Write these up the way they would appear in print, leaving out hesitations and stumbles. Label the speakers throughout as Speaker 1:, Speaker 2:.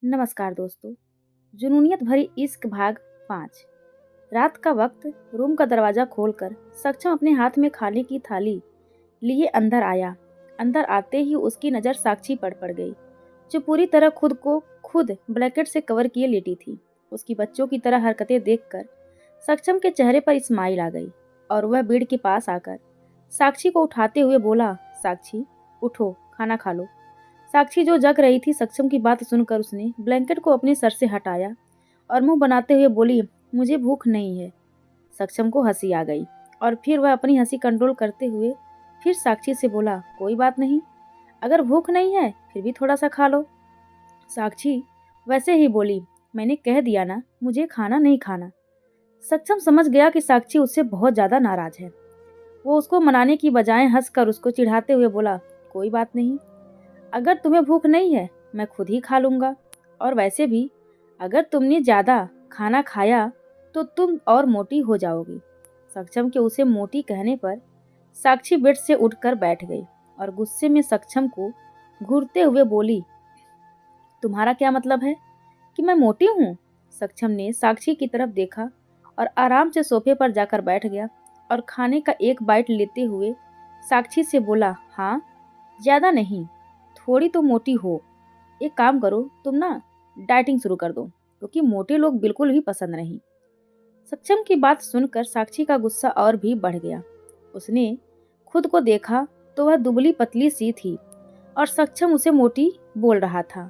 Speaker 1: नमस्कार दोस्तों। जुनूनियत भरी इश्क भाग 5। रात का वक्त। रूम का दरवाजा खोलकर सक्षम अपने हाथ में खाने की थाली लिए अंदर आया। अंदर आते ही उसकी नज़र साक्षी पर पड़ गई, जो पूरी तरह खुद को खुद ब्लैंकेट से कवर किए लेटी थी। उसकी बच्चों की तरह हरकतें देखकर सक्षम के चेहरे पर स्माइल आ गई और वह बेड के पास आकर साक्षी को उठाते हुए बोला, साक्षी उठो, खाना खा लो। साक्षी जो जग रही थी, सक्षम की बात सुनकर उसने ब्लैंकेट को अपने सर से हटाया और मुंह बनाते हुए बोली, मुझे भूख नहीं है। सक्षम को हंसी आ गई और फिर वह अपनी हंसी कंट्रोल करते हुए फिर साक्षी से बोला, कोई बात नहीं, अगर भूख नहीं है फिर भी थोड़ा सा खा लो। साक्षी वैसे ही बोली, मैंने कह दिया ना, मुझे खाना नहीं खाना। सक्षम समझ गया कि साक्षी उससे बहुत ज्यादा नाराज है। वो उसको मनाने की बजाय हंसकर उसको चिढ़ाते हुए बोला, कोई बात नहीं, अगर तुम्हें भूख नहीं है मैं खुद ही खा लूंगा। और वैसे भी अगर तुमने ज्यादा खाना खाया तो तुम और मोटी हो जाओगी। सक्षम के उसे मोटी कहने पर साक्षी बेड से उठकर बैठ गई और गुस्से में सक्षम को घूरते हुए बोली, तुम्हारा क्या मतलब है कि मैं मोटी हूँ? सक्षम ने साक्षी की तरफ देखा और आराम से सोफे पर जाकर बैठ गया और खाने का एक बाइट लेते हुए साक्षी से बोला, हाँ, ज्यादा नहीं, थोड़ी तो मोटी हो। एक काम करो, तुम ना डाइटिंग शुरू कर दो, क्योंकि मोटे लोग बिल्कुल भी पसंद नहीं। सक्षम की बात सुनकर साक्षी का गुस्सा और भी बढ़ गया। उसने खुद को देखा तो वह दुबली पतली सी थी और सक्षम उसे मोटी बोल रहा था।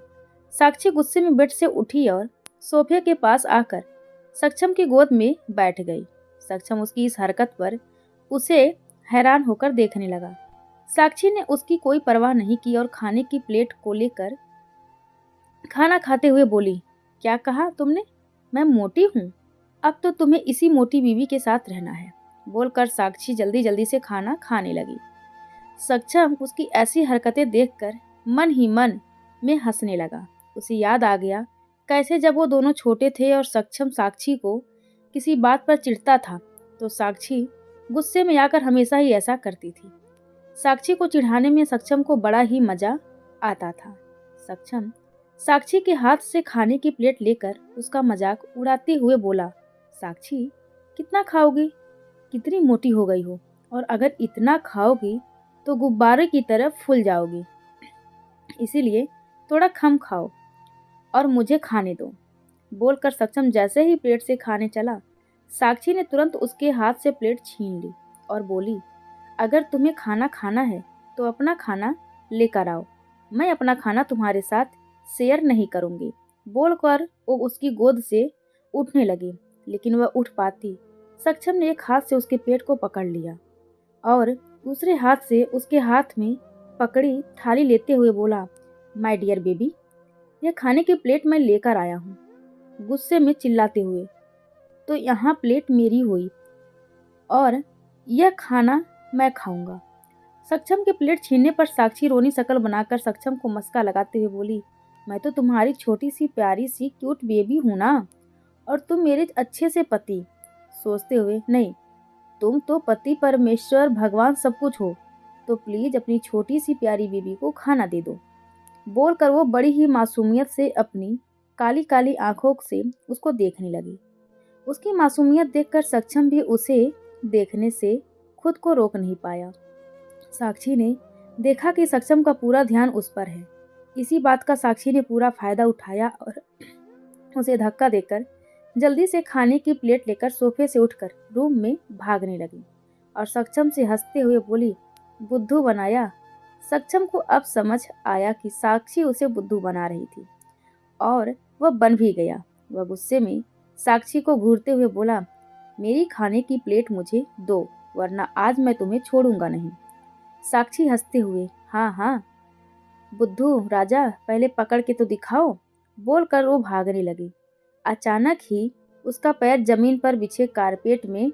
Speaker 1: साक्षी गुस्से में बेड से उठी और सोफे के पास आकर सक्षम की गोद में बैठ गई। सक्षम उसकी इस हरकत पर उसे हैरान होकर देखने लगा। साक्षी ने उसकी कोई परवाह नहीं की और खाने की प्लेट को लेकर खाना खाते हुए बोली, क्या कहा तुमने? मैं मोटी हूँ? अब तो तुम्हें इसी मोटी बीवी के साथ रहना है। बोलकर साक्षी जल्दी जल्दी से खाना खाने लगी। सक्षम उसकी ऐसी हरकतें देखकर मन ही मन में हंसने लगा। उसे याद आ गया कैसे जब वो दोनों छोटे थे और सक्षम साक्षी को किसी बात पर चिढ़ता था तो साक्षी गुस्से में आकर हमेशा ही ऐसा करती थी। साक्षी को चिढ़ाने में सक्षम को बड़ा ही मजा आता था। सक्षम साक्षी के हाथ से खाने की प्लेट लेकर उसका मजाक उड़ाते हुए बोला, साक्षी कितना खाओगी? कितनी मोटी हो गई हो, और अगर इतना खाओगी तो गुब्बारे की तरह फूल जाओगी। इसीलिए थोड़ा कम खाओ और मुझे खाने दो। बोलकर सक्षम जैसे ही प्लेट से खाने चला, साक्षी ने तुरंत उसके हाथ से प्लेट छीन ली और बोली, अगर तुम्हें खाना खाना है तो अपना खाना लेकर आओ, मैं अपना खाना तुम्हारे साथ शेयर नहीं करूंगी। बोलकर वो उसकी गोद से उठने लगी, लेकिन वह उठ पाती, सक्षम ने एक हाथ से उसके पेट को पकड़ लिया और दूसरे हाथ से उसके हाथ में पकड़ी थाली लेते हुए बोला, माय डियर बेबी, यह खाने की प्लेट मैं लेकर आया हूँ। गुस्से में चिल्लाते हुए, तो यहाँ प्लेट मेरी हुई और यह खाना मैं खाऊंगा। सक्षम के प्लेट छीनने पर साक्षी रोनी शक्ल बनाकर सक्षम को मस्का लगाते हुए बोली, मैं तो तुम्हारी छोटी सी प्यारी सी क्यूट बेबी हूं ना, और तुम मेरे अच्छे से पति। सोचते हुए, नहीं, तुम तो पति परमेश्वर भगवान सब कुछ हो, तो प्लीज अपनी छोटी सी प्यारी बेबी को खाना दे दो। बोलकर वो बड़ी ही मासूमियत से अपनी काली काली आंखों से उसको देखने लगी। उसकी मासूमियत देखकर सक्षम भी उसे देखने से खुद को रोक नहीं पाया। साक्षी ने देखा कि सक्षम का पूरा ध्यान उस पर है। इसी बात का साक्षी ने पूरा फायदा उठाया और उसे धक्का देकर जल्दी से खाने की प्लेट लेकर सोफे से उठकर रूम में भागने लगी और सक्षम से हंसते हुए बोली, बुद्धू बनाया। सक्षम को अब समझ आया कि साक्षी उसे बुद्धू बना रही थी और वह बन भी गया। वह गुस्से में साक्षी को घूरते हुए बोला, मेरी खाने की प्लेट मुझे दो, वरना आज मैं तुम्हें छोड़ूंगा नहीं। साक्षी हंसते हुए, हाँ हाँ बुद्धू राजा, पहले पकड़ के तो दिखाओ। बोलकर वो भागने लगी। अचानक ही उसका पैर जमीन पर बिछे कारपेट में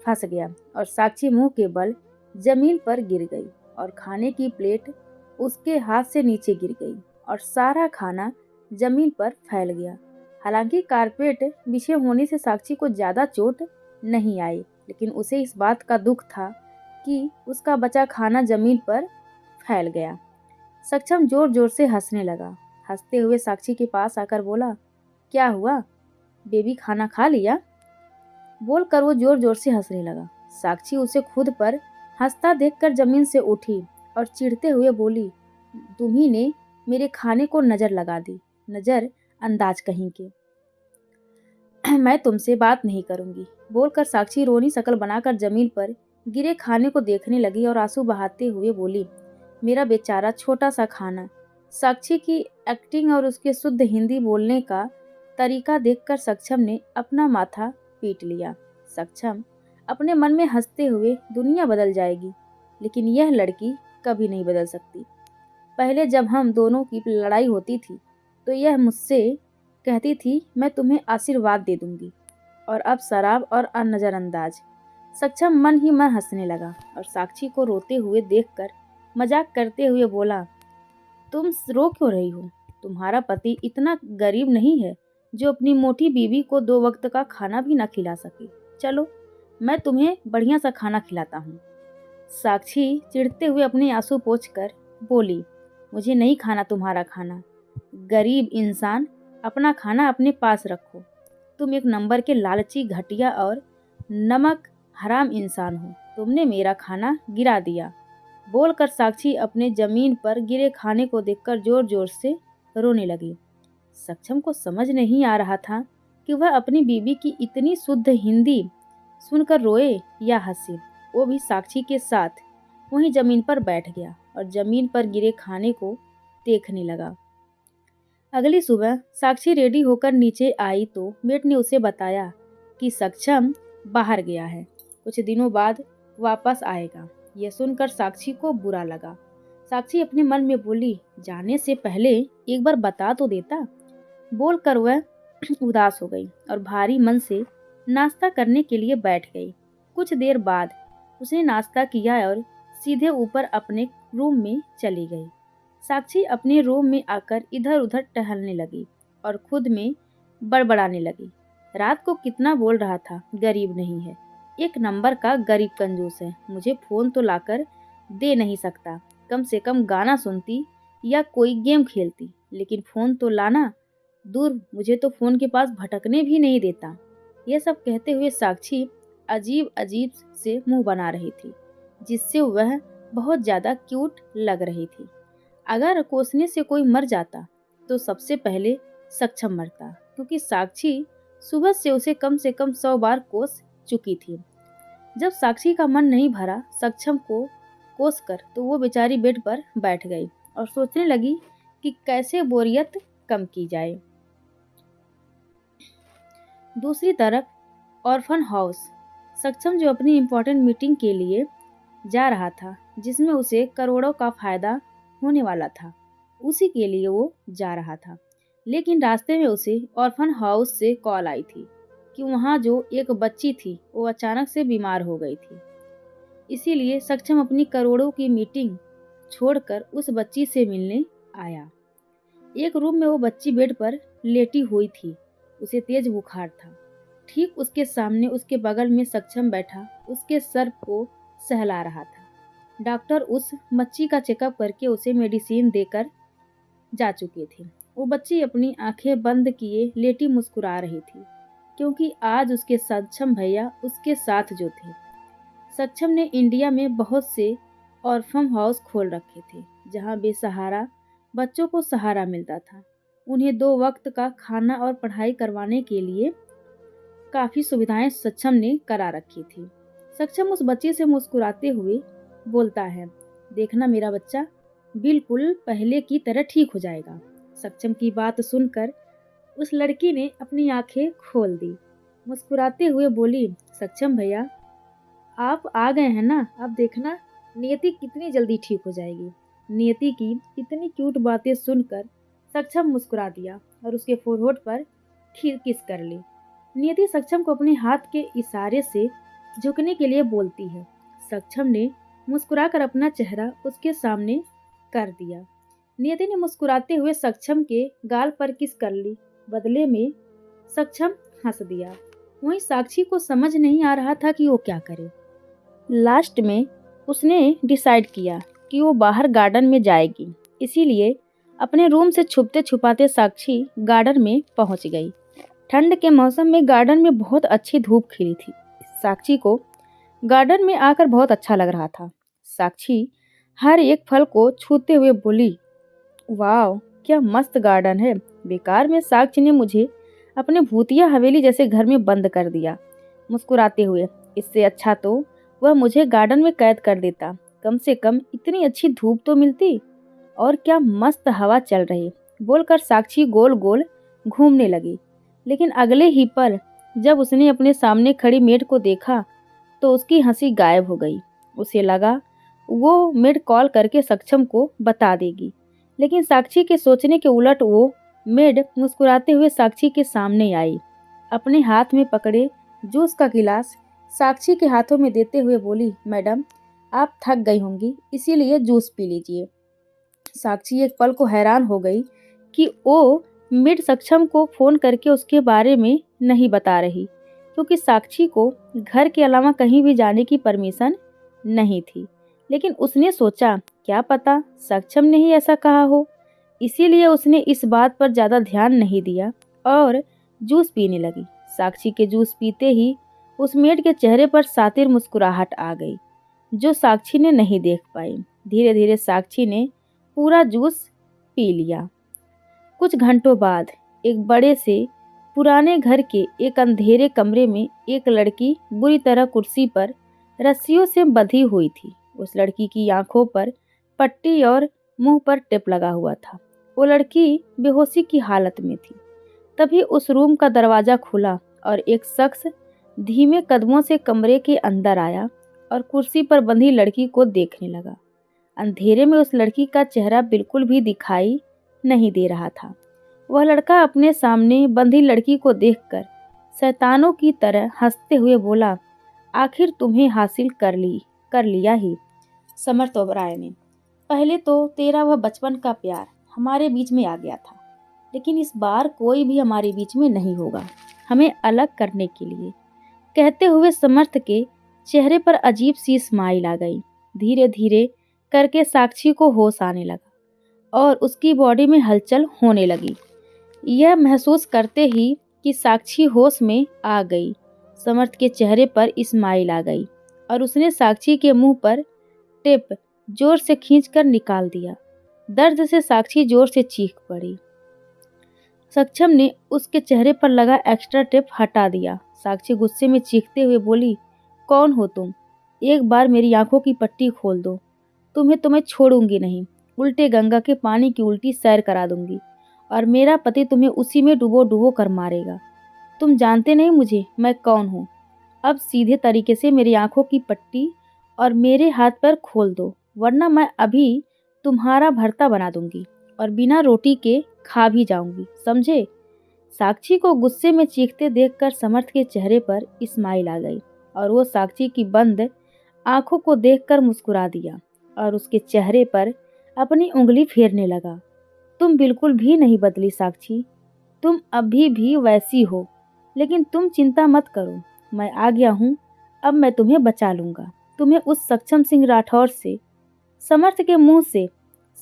Speaker 1: फंस गया और साक्षी मुंह के बल जमीन पर गिर गई और खाने की प्लेट उसके हाथ से नीचे गिर गई और सारा खाना जमीन पर फैल गया। हालांकि कारपेट बिछे होने से साक्षी को ज्यादा चोट नहीं आई, लेकिन उसे इस बात का दुख था कि उसका बचा खाना जमीन पर फैल गया। सक्षम जोर जोर से हंसने लगा। हंसते हुए साक्षी के पास आकर बोला, क्या हुआ बेबी, खाना खा लिया? बोलकर वो जोर जोर से हंसने लगा। साक्षी उसे खुद पर हंसता देखकर जमीन से उठी और चिढ़ते हुए बोली, तुम्ही ने मेरे खाने को नजर लगा दी, नजर अंदाज कहीं के। मैं तुमसे बात नहीं करूंगी। बोलकर साक्षी रोनी शक्ल बनाकर जमीन पर गिरे खाने को देखने लगी और आंसू बहाते हुए बोली, मेरा बेचारा छोटा सा खाना। साक्षी की एक्टिंग और उसके शुद्ध हिंदी बोलने का तरीका देखकर सक्षम ने अपना माथा पीट लिया। सक्षम अपने मन में हंसते हुए, दुनिया बदल जाएगी लेकिन यह लड़की कभी नहीं बदल सकती। पहले जब हम दोनों की लड़ाई होती थी तो यह मुझसे कहती थी मैं तुम्हें आशीर्वाद दे दूंगी, और अब शराब और नजरअंदाज। सक्षम मन ही मन हंसने लगा और साक्षी को रोते हुए देखकर मजाक करते हुए बोला, तुम रो क्यों रही हो? तुम्हारा पति इतना गरीब नहीं है जो अपनी मोटी बीवी को 2 वक्त का खाना भी ना खिला सके। चलो मैं तुम्हें बढ़िया सा खाना खिलाता हूँ। साक्षी चिढ़ते हुए अपने आंसू पोंछकर बोली, मुझे नहीं खाना तुम्हारा खाना। गरीब इंसान, अपना खाना अपने पास रखो। तुम एक नंबर के लालची, घटिया और नमक हराम इंसान हो। तुमने मेरा खाना गिरा दिया। बोलकर साक्षी अपने जमीन पर गिरे खाने को देखकर जोर जोर से रोने लगी। सक्षम को समझ नहीं आ रहा था कि वह अपनी बीवी की इतनी शुद्ध हिंदी सुनकर रोए या हंसे। वो भी साक्षी के साथ वहीं जमीन पर बैठ गया और जमीन पर गिरे खाने को देखने लगा। अगली सुबह साक्षी रेडी होकर नीचे आई तो मेट ने उसे बताया कि सक्षम बाहर गया है, कुछ दिनों बाद वापस आएगा। यह सुनकर साक्षी को बुरा लगा। साक्षी अपने मन में बोली, जाने से पहले एक बार बता तो देता। बोलकर वह उदास हो गई और भारी मन से नाश्ता करने के लिए बैठ गई। कुछ देर बाद उसने नाश्ता किया और सीधे ऊपर अपने रूम में चली गई। साक्षी अपने रूम में आकर इधर उधर टहलने लगी और खुद में बड़बड़ाने लगी। रात को कितना बोल रहा था, गरीब नहीं है, एक नंबर का गरीब कंजूस है। मुझे फोन तो लाकर दे नहीं सकता, कम से कम गाना सुनती या कोई गेम खेलती, लेकिन फोन तो लाना दूर, मुझे तो फोन के पास भटकने भी नहीं देता। यह सब कहते हुए साक्षी अजीब अजीब से मुंह बना रही थी, जिससे वह बहुत ज्यादा क्यूट लग रही थी। अगर कोसने से कोई मर जाता तो सबसे पहले सक्षम मरता, क्योंकि साक्षी सुबह से उसे कम से कम 100 बार कोस चुकी थी। जब साक्षी का मन नहीं भरा सक्षम को कोस कर, तो वो बेचारी बेड पर बैठ गई और सोचने लगी कि कैसे बोरियत कम की जाए। दूसरी तरफ ऑर्फन हाउस, सक्षम जो अपनी इम्पोर्टेंट मीटिंग के लिए जा रहा था, जिसमें उसे करोड़ों का फायदा होने वाला था, उसी के लिए वो जा रहा था। लेकिन रास्ते में उसे ऑर्फन हाउस से कॉल आई थी कि वहाँ जो एक बच्ची थी वो अचानक से बीमार हो गई थी। इसीलिए सक्षम अपनी करोड़ों की मीटिंग छोड़कर उस बच्ची से मिलने आया। एक रूम में वो बच्ची बेड पर लेटी हुई थी, उसे तेज बुखार था। ठीक उसके सामने उसके बगल में सक्षम बैठा उसके सर को सहला रहा था। डॉक्टर उस बच्ची का चेकअप करके उसे मेडिसिन देकर जा चुके थे। वो बच्ची अपनी आंखें बंद किए लेटी मुस्कुरा रही थी, क्योंकि आज उसके सक्षम भैया उसके साथ जो थे। सक्षम ने इंडिया में बहुत से ऑर्फन हाउस खोल रखे थे, जहां बेसहारा बच्चों को सहारा मिलता था। उन्हें 2 वक्त का खाना और पढ़ाई करवाने के लिए काफ़ी सुविधाएं सक्षम ने करा रखी थी। सक्षम उस बच्चे से मुस्कुराते हुए बोलता है, देखना मेरा बच्चा बिल्कुल पहले की तरह ठीक हो जाएगा। सक्षम की बात सुनकर उस लड़की ने अपनी आंखें खोल दी, मुस्कुराते हुए बोली, सक्षम भैया आप आ गए हैं ना, अब देखना नियति कितनी जल्दी ठीक हो जाएगी। नियति की इतनी क्यूट बातें सुनकर सक्षम मुस्कुरा दिया और उसके फोरहोड पर किस कर ली। नियति सक्षम को अपने हाथ के इशारे से झुकने के लिए बोलती है। सक्षम ने मुस्कुराकर अपना चेहरा उसके सामने कर दिया। नियति ने मुस्कुराते हुए सक्षम के गाल पर किस कर ली। बदले में सक्षम हंस दिया। वहीं साक्षी को समझ नहीं आ रहा था कि वो क्या करे। लास्ट में उसने डिसाइड किया कि वो बाहर गार्डन में जाएगी, इसीलिए अपने रूम से छुपते छुपाते साक्षी गार्डन में पहुंच गई। ठंड के मौसम में गार्डन में बहुत अच्छी धूप खिली थी। साक्षी को गार्डन में आकर बहुत अच्छा लग रहा था। साक्षी हर एक फल को छूते हुए बोली, वाह क्या मस्त गार्डन है। बेकार में साक्षी ने मुझे अपने भूतिया हवेली जैसे घर में बंद कर दिया। मुस्कुराते हुए, इससे अच्छा तो वह मुझे गार्डन में कैद कर देता। कम से कम इतनी अच्छी धूप तो मिलती और क्या मस्त हवा चल रही। बोलकर साक्षी गोल गोल घूमने लगी। लेकिन अगले ही पल जब उसने अपने सामने खड़ी मेड को देखा तो उसकी हंसी गायब हो गई। उसे लगा वो मेड कॉल करके सक्षम को बता देगी, लेकिन साक्षी के सोचने के उलट वो मेड मुस्कुराते हुए साक्षी के सामने आई। अपने हाथ में पकड़े जूस का गिलास साक्षी के हाथों में देते हुए बोली, मैडम आप थक गई होंगी इसीलिए जूस पी लीजिए। साक्षी एक पल को हैरान हो गई कि वो मेड सक्षम को फोन करके उसके बारे में नहीं बता रही, क्योंकि साक्षी को घर के अलावा कहीं भी जाने की परमिशन नहीं थी। लेकिन उसने सोचा क्या पता सक्षम ने ही ऐसा कहा हो, इसीलिए उसने इस बात पर ज़्यादा ध्यान नहीं दिया और जूस पीने लगी। साक्षी के जूस पीते ही उस मेड के चेहरे पर सातिर मुस्कुराहट आ गई, जो साक्षी ने नहीं देख पाई। धीरे धीरे साक्षी ने पूरा जूस पी लिया। कुछ घंटों बाद एक बड़े से पुराने घर के एक अंधेरे कमरे में एक लड़की बुरी तरह कुर्सी पर रस्सियों से बंधी हुई थी। उस लड़की की आंखों पर पट्टी और मुंह पर टेप लगा हुआ था। वो लड़की बेहोशी की हालत में थी। तभी उस रूम का दरवाजा खुला और एक शख्स धीमे कदमों से कमरे के अंदर आया और कुर्सी पर बंधी लड़की को देखने लगा। अंधेरे में उस लड़की का चेहरा बिल्कुल भी दिखाई नहीं दे रहा था। वह लड़का अपने सामने बंधी लड़की को देखकर शैतानों की तरह हंसते हुए बोला, आखिर तुम्हें हासिल कर लिया ही समर्थ ओबराय ने। पहले तो तेरा वह बचपन का प्यार हमारे बीच में आ गया था, लेकिन इस बार कोई भी हमारे बीच में नहीं होगा हमें अलग करने के लिए। कहते हुए समर्थ के चेहरे पर अजीब सी स्माइल आ गई। धीरे धीरे करके साक्षी को होश आने लगा और उसकी बॉडी में हलचल होने लगी। यह महसूस करते ही कि साक्षी होश में आ गई, समर्थ के चेहरे पर स्माइल आ गई और उसने साक्षी के मुंह पर टेप जोर से खींचकर निकाल दिया। दर्द से साक्षी जोर से चीख पड़ी। सक्षम ने उसके चेहरे पर लगा एक्स्ट्रा टेप हटा दिया। साक्षी गुस्से में चीखते हुए बोली, कौन हो तुम? एक बार मेरी आंखों की पट्टी खोल दो, तुम्हें तो मैं छोड़ूंगी नहीं। उल्टे गंगा के पानी की उल्टी सैर करा दूंगी और मेरा पति तुम्हें उसी में डुबो डुबो कर मारेगा। तुम जानते नहीं मुझे मैं कौन हूँ। अब सीधे तरीके से मेरी आंखों की पट्टी और मेरे हाथ पर खोल दो, वरना मैं अभी तुम्हारा भरता बना दूंगी और बिना रोटी के खा भी जाऊंगी, समझे? साक्षी को गुस्से में चीखते देखकर समर्थ के चेहरे पर स्माइल आ गई और वो साक्षी की बंद आंखों को देखकर मुस्कुरा दिया और उसके चेहरे पर अपनी उंगली फेरने लगा। तुम बिल्कुल भी नहीं बदली साक्षी, तुम अभी भी वैसी हो। लेकिन तुम चिंता मत करो, मैं आ गया हूँ। अब मैं तुम्हें बचा लूंगा, तुम्हें उस सक्षम सिंह राठौर से। समर्थ के मुंह से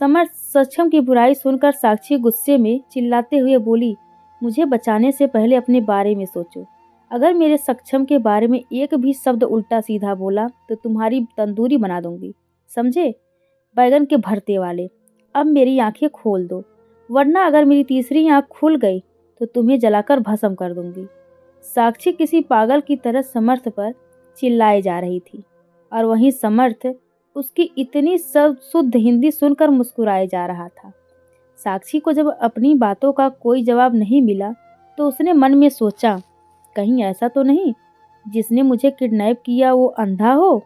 Speaker 1: समर्थ सक्षम की बुराई सुनकर साक्षी गुस्से में चिल्लाते हुए बोली, मुझे बचाने से पहले अपने बारे में सोचो। अगर मेरे सक्षम के बारे में एक भी शब्द उल्टा सीधा बोला तो तुम्हारी तंदूरी बना दूंगी, समझे? बैगन के भरते वाले, अब मेरी आंखें खोल दो, वरना अगर मेरी तीसरी आंख खुल गई तो तुम्हें जलाकर भस्म कर दूंगी। साक्षी किसी पागल की तरह समर्थ पर चिल्लाए जा रही थी और वहीं समर्थ उसकी इतनी शुद्ध हिंदी सुनकर मुस्कुराए जा रहा था। साक्षी को जब अपनी बातों का कोई जवाब नहीं मिला तो उसने मन में सोचा, कहीं ऐसा तो नहीं जिसने मुझे किडनैप किया वो अंधा हो।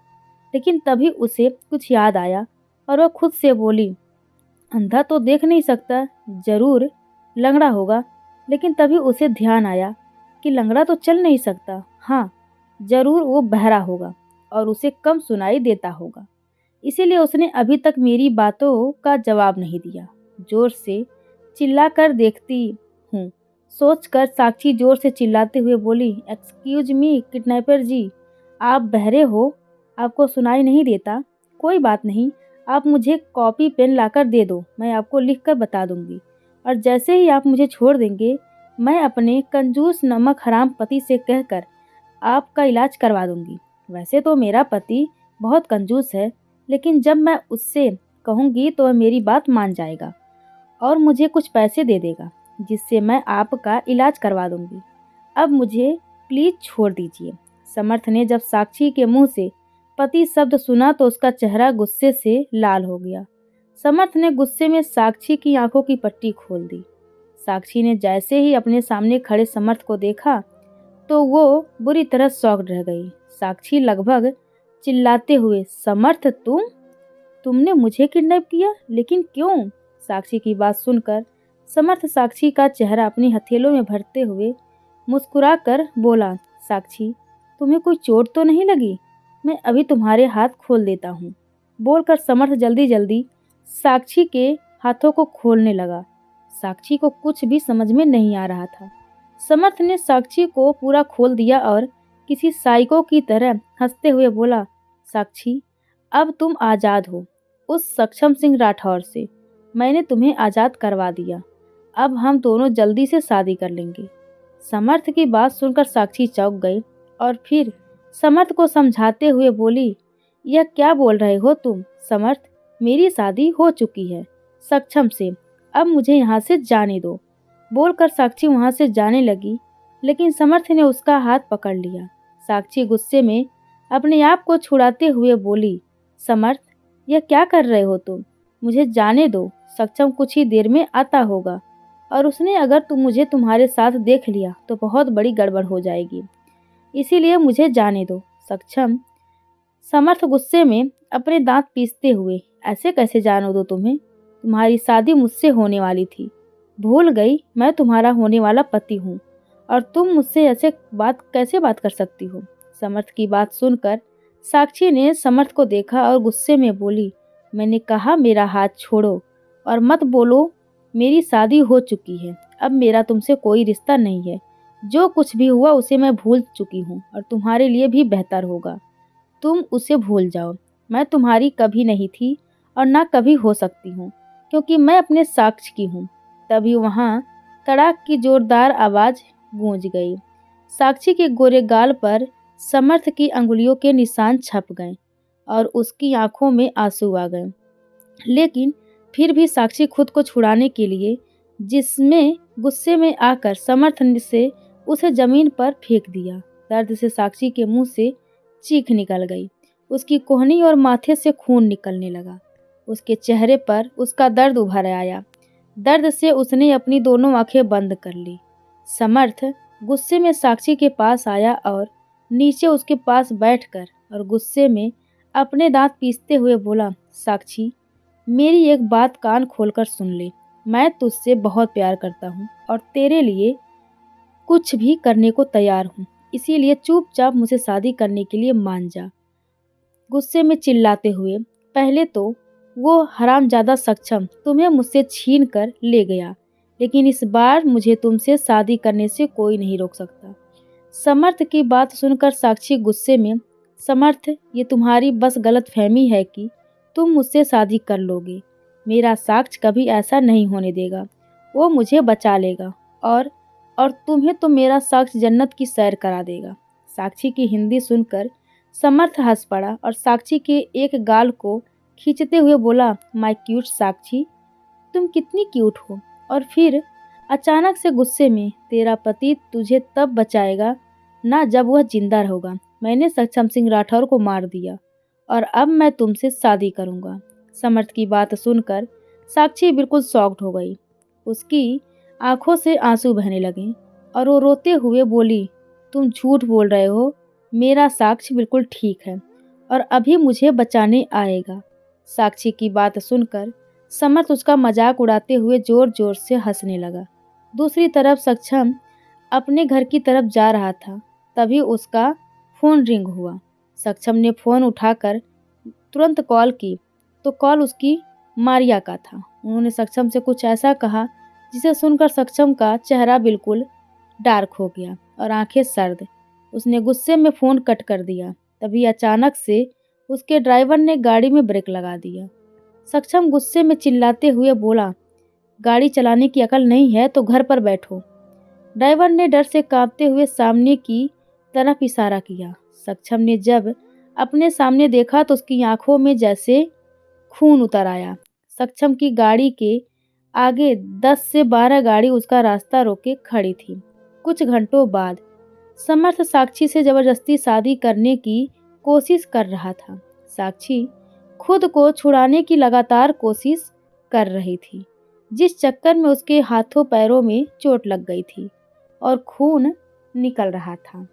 Speaker 1: लेकिन तभी उसे कुछ याद आया और वह खुद से बोली, अंधा तो देख नहीं सकता, जरूर लंगड़ा होगा। लेकिन तभी उसे ध्यान आया कि लंगड़ा तो चल नहीं सकता, हाँ जरूर वो बहरा होगा और उसे कम सुनाई देता होगा, इसीलिए उसने अभी तक मेरी बातों का जवाब नहीं दिया। जोर से चिल्ला कर देखती हूँ, सोचकर साक्षी जोर से चिल्लाते हुए बोली, एक्सक्यूज मी किडनैपर जी, आप बहरे हो, आपको सुनाई नहीं देता? कोई बात नहीं, आप मुझे कॉपी पेन लाकर दे दो, मैं आपको लिख कर बता दूंगी, और जैसे ही आप मुझे छोड़ देंगे मैं अपने कंजूस नमक हराम पति से कहकर आपका इलाज करवा दूंगी। वैसे तो मेरा पति बहुत कंजूस है, लेकिन जब मैं उससे कहूँगी तो वह मेरी बात मान जाएगा और मुझे कुछ पैसे दे देगा, जिससे मैं आपका इलाज करवा दूंगी। अब मुझे प्लीज छोड़ दीजिए। समर्थ ने जब साक्षी के मुंह से पति शब्द सुना तो उसका चेहरा गुस्से से लाल हो गया। समर्थ ने गुस्से में साक्षी की आंखों की पट्टी खोल दी। साक्षी ने जैसे ही अपने सामने खड़े समर्थ को देखा तो वो बुरी तरह शॉक्ड रह गई। साक्षी लगभग चिल्लाते हुए, समर्थ तुमने मुझे किडनैप किया, लेकिन क्यों? साक्षी की बात सुनकर समर्थ साक्षी का चेहरा अपनी हथेलियों में भरते हुए मुस्कुराकर बोला, साक्षी तुम्हें कोई चोट तो नहीं लगी? मैं अभी तुम्हारे हाथ खोल देता हूँ। बोलकर समर्थ जल्दी जल्दी साक्षी के हाथों को खोलने लगा। साक्षी को कुछ भी समझ में नहीं आ रहा था। समर्थ ने साक्षी को पूरा खोल दिया और किसी साइको की तरह हंसते हुए बोला, साक्षी अब तुम आज़ाद हो। उस सक्षम सिंह राठौर से मैंने तुम्हें आज़ाद करवा दिया। अब हम दोनों जल्दी से शादी कर लेंगे। समर्थ की बात सुनकर साक्षी चौंक गई और फिर समर्थ को समझाते हुए बोली, यह क्या बोल रहे हो तुम? समर्थ, मेरी शादी हो चुकी है सक्षम से, अब मुझे यहाँ से जाने दो। बोलकर साक्षी वहाँ से जाने लगी, लेकिन समर्थ ने उसका हाथ पकड़ लिया। साक्षी गुस्से में अपने आप को छुड़ाते हुए बोली, समर्थ यह क्या कर रहे हो तुम? मुझे जाने दो। सक्षम कुछ ही देर में आता होगा और उसने अगर मुझे तुम्हारे साथ देख लिया तो बहुत बड़ी गड़बड़ हो जाएगी, इसीलिए मुझे जाने दो। सक्षम समर्थ गुस्से में अपने दांत पीसते हुए, ऐसे कैसे जाने दो तुम्हें? तुम्हारी शादी मुझसे होने वाली थी, भूल गई मैं तुम्हारा होने वाला पति हूँ, और तुम मुझसे ऐसे कैसे बात कर सकती हो? समर्थ की बात सुनकर साक्षी ने समर्थ को देखा और गुस्से में बोली, मैंने कहा मेरा हाथ छोड़ो और मत बोलो, मेरी शादी हो चुकी है, अब मेरा तुमसे कोई रिश्ता नहीं है। जो कुछ भी हुआ उसे मैं भूल चुकी हूँ और तुम्हारे लिए भी बेहतर होगा तुम उसे भूल जाओ। मैं तुम्हारी कभी नहीं थी और ना कभी हो सकती हूँ, क्योंकि मैं अपने साक्ष्य की हूँ। तभी वहाँ तड़ाक की जोरदार आवाज़ गूंज गई। साक्षी के गोरे गाल पर समर्थ की अंगुलियों के निशान छप गए और उसकी आंखों में आंसू आ गए, लेकिन फिर भी साक्षी खुद को छुड़ाने के लिए जिसमें गुस्से में आकर समर्थ से उसे जमीन पर फेंक दिया। दर्द से साक्षी के मुंह से चीख निकल गई। उसकी कोहनी और माथे से खून निकलने लगा। उसके चेहरे पर उसका दर्द उभर आया। दर्द से उसने अपनी दोनों आंखें बंद कर ली। समर्थ गुस्से में साक्षी के पास आया और नीचे उसके पास बैठकर और गुस्से में अपने दांत पीसते हुए बोला, साक्षी मेरी एक बात कान खोलकर सुन ले। मैं तुझसे बहुत प्यार करता हूँ और तेरे लिए कुछ भी करने को तैयार हूँ, इसीलिए चुपचाप मुझे शादी करने के लिए मान जा। गुस्से में चिल्लाते हुए, पहले तो वो हरामजादा सक्षम तुम्हें मुझसे छीन कर ले गया, लेकिन इस बार मुझे तुमसे शादी करने से कोई नहीं रोक सकता। समर्थ की बात सुनकर साक्षी गुस्से में, समर्थ ये तुम्हारी बस गलतफहमी है कि तुम मुझसे शादी कर लोगे। मेरा साक्ष्य कभी ऐसा नहीं होने देगा। वो मुझे बचा लेगा और तुम्हें तो मेरा साक्ष्य जन्नत की सैर करा देगा। साक्षी की हिंदी सुनकर समर्थ हंस पड़ा और साक्षी के एक गाल को खींचते हुए बोला, माय क्यूट साक्षी, तुम कितनी क्यूट हो। और फिर अचानक से गुस्से में, तेरा पति तुझे तब बचाएगा ना जब वह जिंदा होगा। मैंने सक्षम सिंह राठौर को मार दिया और अब मैं तुमसे शादी करूंगा। समर्थ की बात सुनकर साक्षी बिल्कुल शॉक्ड हो गई। उसकी आंखों से आंसू बहने लगे और वो रोते हुए बोली, तुम झूठ बोल रहे हो, मेरा साक्ष्य बिल्कुल ठीक है और अभी मुझे बचाने आएगा। साक्षी की बात सुनकर समर्थ उसका मजाक उड़ाते हुए जोर जोर से हंसने लगा। दूसरी तरफ सक्षम अपने घर की तरफ जा रहा था, तभी उसका फ़ोन रिंग हुआ। सक्षम ने फ़ोन उठाकर तुरंत कॉल की तो कॉल उसकी मारिया का था। उन्होंने सक्षम से कुछ ऐसा कहा जिसे सुनकर सक्षम का चेहरा बिल्कुल डार्क हो गया और आंखें सर्द। उसने गुस्से में फ़ोन कट कर दिया। तभी अचानक से उसके ड्राइवर ने गाड़ी में ब्रेक लगा दिया सक्षम गुस्से में चिल्लाते हुए बोला, गाड़ी चलाने की अकल नहीं है तो घर पर बैठो। ड्राइवर ने डर से कांपते हुए सामने की तरफ इशारा किया। सक्षम ने जब अपने सामने देखा तो उसकी आंखों में जैसे खून उतर आया। सक्षम की गाड़ी के आगे 10 से 12 गाड़ी उसका रास्ता रोके खड़ी थी। कुछ घंटों बाद समर्थ साक्षी से जबरदस्ती शादी करने की कोशिश कर रहा था। साक्षी खुद को छुड़ाने की लगातार कोशिश कर रही थी, जिस चक्कर में उसके हाथों पैरों में चोट लग गई थी और खून निकल रहा था।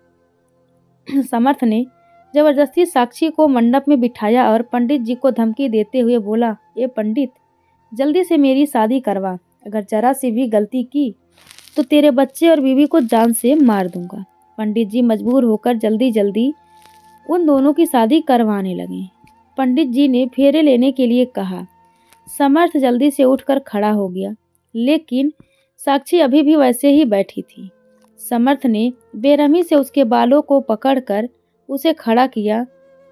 Speaker 1: समर्थ ने जबरदस्ती साक्षी को मंडप में बिठाया और पंडित जी को धमकी देते हुए बोला, ए पंडित, जल्दी से मेरी शादी करवा। अगर जरा सी भी गलती की तो तेरे बच्चे और बीवी को जान से मार दूंगा। पंडित जी मजबूर होकर जल्दी जल्दी उन दोनों की शादी करवाने लगे। पंडित जी ने फेरे लेने के लिए कहा। समर्थ जल्दी से उठकर खड़ा हो गया, लेकिन साक्षी अभी भी वैसे ही बैठी थी। समर्थ ने बेरहमी से उसके बालों को पकड़कर उसे खड़ा किया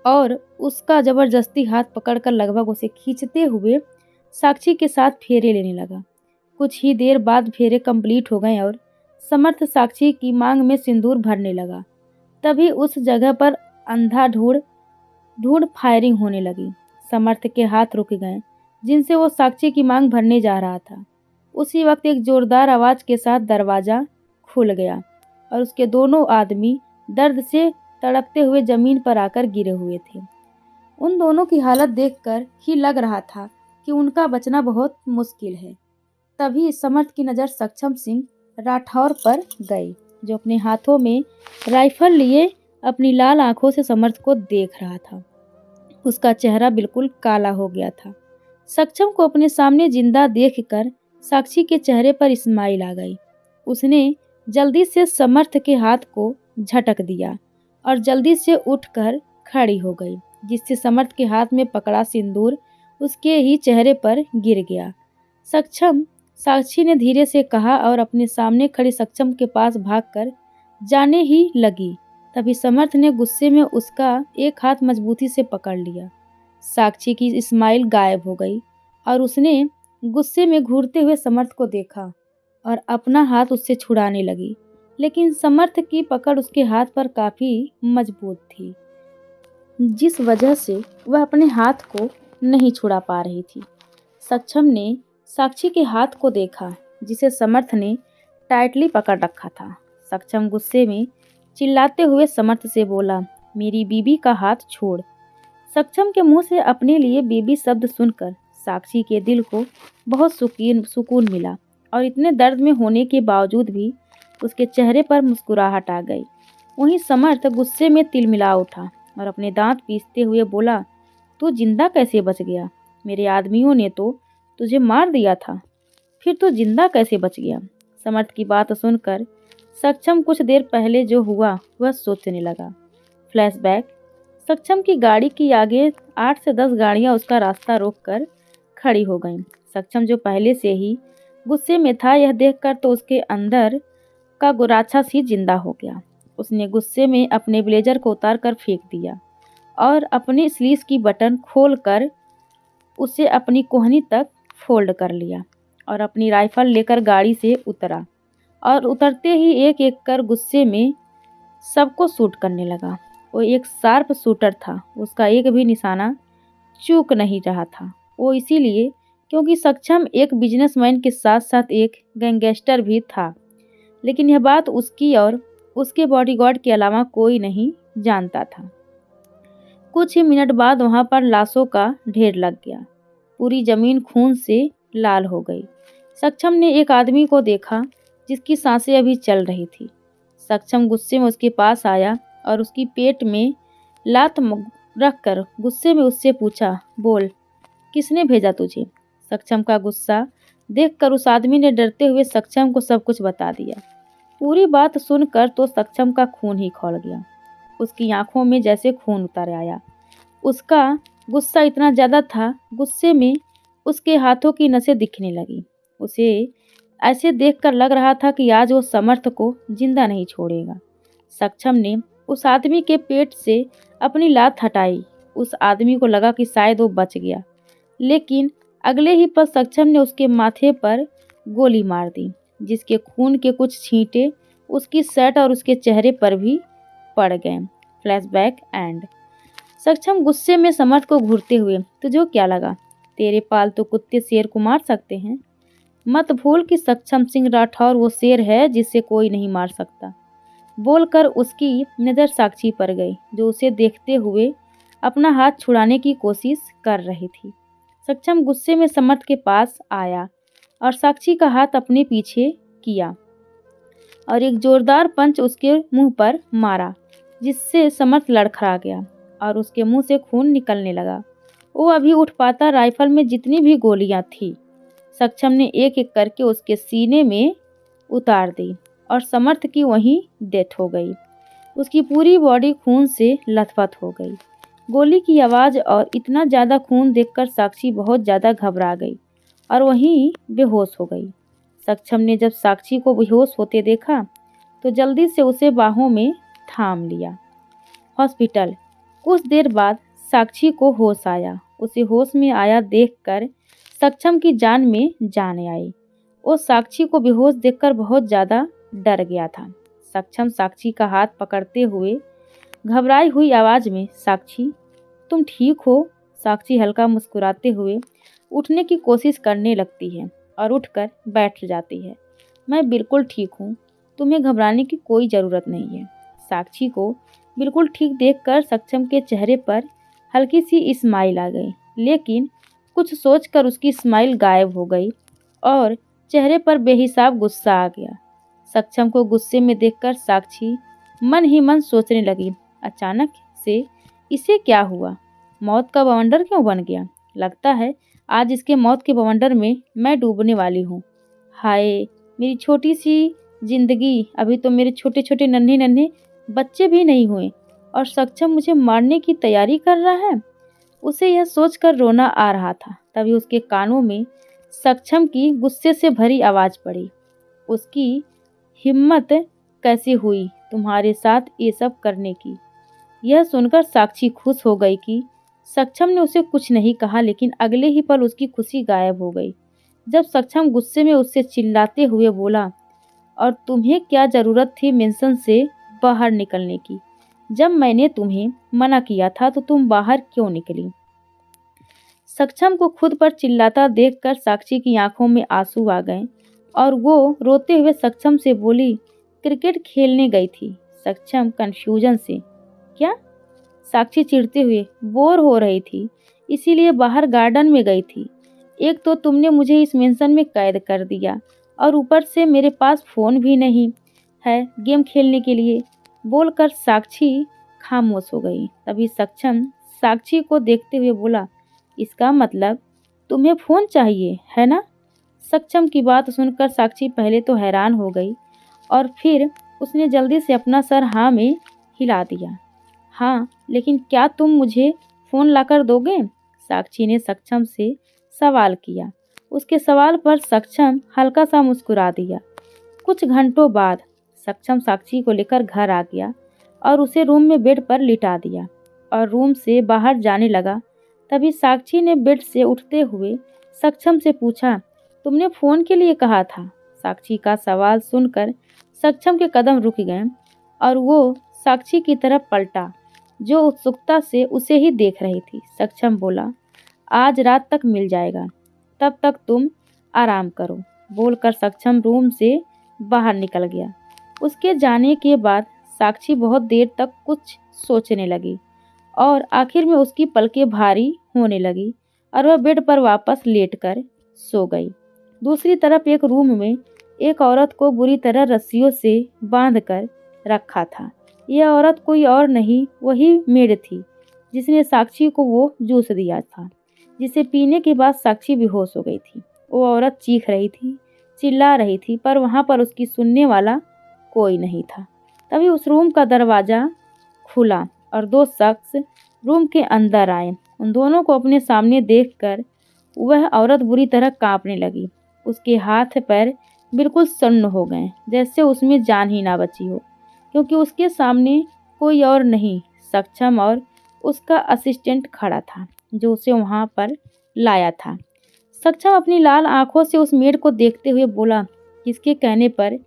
Speaker 1: और उसका जबरदस्ती हाथ पकड़कर लगभग उसे खींचते हुए साक्षी के साथ फेरे लेने लगा। कुछ ही देर बाद फेरे कंप्लीट हो गए और समर्थ साक्षी की मांग में सिंदूर भरने लगा। तभी उस जगह पर अंधाधुंध फायरिंग होने लगी। समर्थ के हाथ रुक गए जिनसे वो साक्षी की मांग भरने जा रहा था। उसी वक्त एक जोरदार आवाज के साथ दरवाजा खुल गया और उसके दोनों आदमी दर्द से तड़पते हुए जमीन पर आकर गिरे हुए थे। उन दोनों की हालत देखकर ही लग रहा था कि उनका बचना बहुत मुश्किल है। तभी समर्थ की नज़र सक्षम सिंह राठौर पर गई, जो अपने हाथों में राइफल लिए अपनी लाल आंखों से समर्थ को देख रहा था। उसका चेहरा बिल्कुल काला हो गया था। सक्षम को अपने सामने जिंदा देखकर साक्षी के चेहरे पर स्माइल आ गई। उसने जल्दी से समर्थ के हाथ को झटक दिया और जल्दी से उठकर खड़ी हो गई, जिससे समर्थ के हाथ में पकड़ा सिंदूर उसके ही चेहरे पर गिर गया। सक्षम, साक्षी ने धीरे से कहा और अपने सामने खड़ी सक्षम के पास भागकर जाने ही लगी। तभी समर्थ ने गुस्से में उसका एक हाथ मजबूती से पकड़ लिया। साक्षी की स्माइल गायब हो गई और उसने गुस्से में घूरते हुए समर्थ को देखा और अपना हाथ उससे छुड़ाने लगी, लेकिन समर्थ की पकड़ उसके हाथ पर काफी मजबूत थी, जिस वजह से वह अपने हाथ को नहीं छुड़ा पा रही थी। सक्षम ने साक्षी के हाथ को देखा, जिसे समर्थ ने टाइटली पकड़ रखा था। सक्षम गुस्से में चिल्लाते हुए समर्थ से बोला, मेरी बीबी का हाथ छोड़। सक्षम के मुंह से अपने लिए बीबी शब्द सुनकर साक्षी के दिल को बहुत सुकून मिला और इतने दर्द में होने के बावजूद भी उसके चेहरे पर मुस्कुराहट आ गई। वहीं समर्थ गुस्से में तिलमिला उठा और अपने दांत पीसते हुए बोला, तू जिंदा कैसे बच गया? मेरे आदमियों ने तो तुझे मार दिया था, फिर तू जिंदा कैसे बच गया? समर्थ की बात सुनकर सक्षम कुछ देर पहले जो हुआ वह सोचने लगा। फ्लैशबैक। सक्षम की गाड़ी की आगे 8 से 10 गाड़ियां उसका रास्ता रोककर खड़ी हो गईं। सक्षम, जो पहले से ही गुस्से में था, यह देखकर तो उसके अंदर का राक्षस ही जिंदा हो गया। उसने गुस्से में अपने ब्लेजर को उतार कर फेंक दिया और अपनी स्लीव्स की बटन खोलकर उसे अपनी कोहनी तक फोल्ड कर लिया और अपनी राइफल लेकर गाड़ी से उतरा और उतरते ही एक एक कर गुस्से में सबको शूट करने लगा। वो एक शार्प शूटर था, उसका एक भी निशाना चूक नहीं रहा था। वो इसीलिए क्योंकि सक्षम एक बिजनेसमैन के साथ साथ एक गैंगस्टर भी था, लेकिन यह बात उसकी और उसके बॉडीगार्ड के अलावा कोई नहीं जानता था। कुछ ही मिनट बाद वहां पर लाशों का ढेर लग गया। पूरी जमीन खून से लाल हो गई। सक्षम ने एक आदमी को देखा जिसकी सांसें अभी चल रही थी। सक्षम गुस्से में उसके पास आया और उसकी पेट में लात रखकर गुस्से में उससे पूछा, बोल, किसने भेजा तुझे? सक्षम का गुस्सा देखकर उस आदमी ने डरते हुए सक्षम को सब कुछ बता दिया। पूरी बात सुनकर तो सक्षम का खून ही खौल गया। उसकी आंखों में जैसे खून उतर आया। उसका गुस्सा इतना ज़्यादा था, गुस्से में उसके हाथों की नसें दिखने लगी। उसे ऐसे देखकर लग रहा था कि आज वो समर्थ को जिंदा नहीं छोड़ेगा। सक्षम ने उस आदमी के पेट से अपनी लात हटाई। उस आदमी को लगा कि शायद वो बच गया, लेकिन अगले ही पल सक्षम ने उसके माथे पर गोली मार दी, जिसके खून के कुछ छींटे उसकी शर्ट और उसके चेहरे पर भी पड़ गए। Flashback and. सक्षम गुस्से में समर्थ को घूरते हुए, तुझे क्या लगा तेरे पालतू कुत्ते शेर को मार सकते हैं? मत भूल कि सक्षम सिंह राठौर वो शेर है जिसे कोई नहीं मार सकता। बोलकर उसकी नज़र साक्षी पर गई, जो उसे देखते हुए अपना हाथ छुड़ाने की कोशिश कर रही थी। सक्षम गुस्से में समर्थ के पास आया और साक्षी का हाथ अपने पीछे किया और एक जोरदार पंच उसके मुंह पर मारा, जिससे समर्थ लड़खड़ा गया और उसके मुंह से खून निकलने लगा। वो अभी उठ पाता, राइफल में जितनी भी गोलियां थी सक्षम ने एक एक करके उसके सीने में उतार दी और समर्थ की वहीं डेथ हो गई। उसकी पूरी बॉडी खून से लथपथ हो गई। गोली की आवाज़ और इतना ज़्यादा खून देखकर साक्षी बहुत ज़्यादा घबरा गई और वहीं बेहोश हो गई। सक्षम ने जब साक्षी को बेहोश होते देखा तो जल्दी से उसे बाहों में थाम लिया। हॉस्पिटल। कुछ देर बाद साक्षी को होश आया। उसे होश में आया देखकर सक्षम की जान में जान आई। वो साक्षी को बेहोश देखकर बहुत ज़्यादा डर गया था। सक्षम साक्षी का हाथ पकड़ते हुए घबराई हुई आवाज़ में, साक्षी तुम ठीक हो? साक्षी हल्का मुस्कुराते हुए उठने की कोशिश करने लगती है और उठकर बैठ जाती है। मैं बिल्कुल ठीक हूँ, तुम्हें घबराने की कोई ज़रूरत नहीं है। साक्षी को बिल्कुल ठीक देखकर सक्षम के चेहरे पर हल्की सी स्माइल आ गई, लेकिन कुछ सोचकर उसकी स्माइल गायब हो गई और चेहरे पर बेहिसाब गुस्सा आ गया। सक्षम को गुस्से में देखकर साक्षी मन ही मन सोचने लगी, अचानक से इसे क्या हुआ? मौत का बवंडर क्यों बन गया? लगता है आज इसके मौत के बवंडर में मैं डूबने वाली हूँ। हाय मेरी छोटी सी जिंदगी, अभी तो मेरे छोटे छोटे नन्हे नन्हे बच्चे भी नहीं हुए और सक्षम मुझे मारने की तैयारी कर रहा है। उसे यह सोचकर रोना आ रहा था। तभी उसके कानों में सक्षम की गुस्से से भरी आवाज़ पड़ी, उसकी हिम्मत कैसे हुई तुम्हारे साथ ये सब करने की? यह सुनकर साक्षी खुश हो गई कि सक्षम ने उसे कुछ नहीं कहा, लेकिन अगले ही पल उसकी खुशी गायब हो गई जब सक्षम गुस्से में उससे चिल्लाते हुए बोला, और तुम्हें क्या ज़रूरत थी मेंशन से बाहर निकलने की? जब मैंने तुम्हें मना किया था तो तुम बाहर क्यों निकली? सक्षम को खुद पर चिल्लाता देखकर साक्षी की आंखों में आंसू आ गए और वो रोते हुए सक्षम से बोली, क्रिकेट खेलने गई थी। सक्षम कंफ्यूजन से, क्या? साक्षी चिढ़ते हुए, बोर हो रही थी इसीलिए बाहर गार्डन में गई थी। एक तो तुमने मुझे इस मेंशन में कैद कर दिया और ऊपर से मेरे पास फ़ोन भी नहीं है गेम खेलने के लिए। बोलकर साक्षी खामोश हो गई। तभी सक्षम साक्षी को देखते हुए बोला, इसका मतलब तुम्हें फ़ोन चाहिए है ना? सक्षम की बात सुनकर साक्षी पहले तो हैरान हो गई और फिर उसने जल्दी से अपना सर हाँ में हिला दिया। हाँ, लेकिन क्या तुम मुझे फ़ोन लाकर दोगे? साक्षी ने सक्षम से सवाल किया। उसके सवाल पर सक्षम हल्का सा मुस्कुरा दिया। कुछ घंटों बाद सक्षम साक्षी को लेकर घर आ गया और उसे रूम में बेड पर लिटा दिया और रूम से बाहर जाने लगा। तभी साक्षी ने बेड से उठते हुए सक्षम से पूछा, तुमने फ़ोन के लिए कहा था? साक्षी का सवाल सुनकर सक्षम के कदम रुक गए और वो साक्षी की तरफ पलटा, जो उत्सुकता से उसे ही देख रही थी। सक्षम बोला, आज रात तक मिल जाएगा, तब तक तुम आराम करो। बोलकर सक्षम रूम से बाहर निकल गया। उसके जाने के बाद साक्षी बहुत देर तक कुछ सोचने लगी और आखिर में उसकी पलकें भारी होने लगी और वह बेड पर वापस लेटकर सो गई। दूसरी तरफ एक रूम में एक औरत को बुरी तरह रस्सियों से बांधकर रखा था। यह औरत कोई और नहीं, वही मेड थी जिसने साक्षी को वो जूस दिया था, जिसे पीने के बाद साक्षी बेहोश हो गई थी। वो औरत चीख रही थी, चिल्ला रही थी, पर वहाँ पर उसकी सुनने वाला कोई नहीं था। तभी उस रूम का दरवाज़ा खुला और दो शख्स रूम के अंदर आए। उन दोनों को अपने सामने देखकर वह औरत बुरी तरह कांपने लगी। उसके हाथ पैर बिल्कुल सुन्न हो गए, जैसे उसमें जान ही ना बची हो, क्योंकि उसके सामने कोई और नहीं, सक्षम और उसका असिस्टेंट खड़ा था, जो उसे वहाँ पर लाया था। सक्षम अपनी लाल आंखों से उस मेड को देखते हुए बोला, किसके कहने पर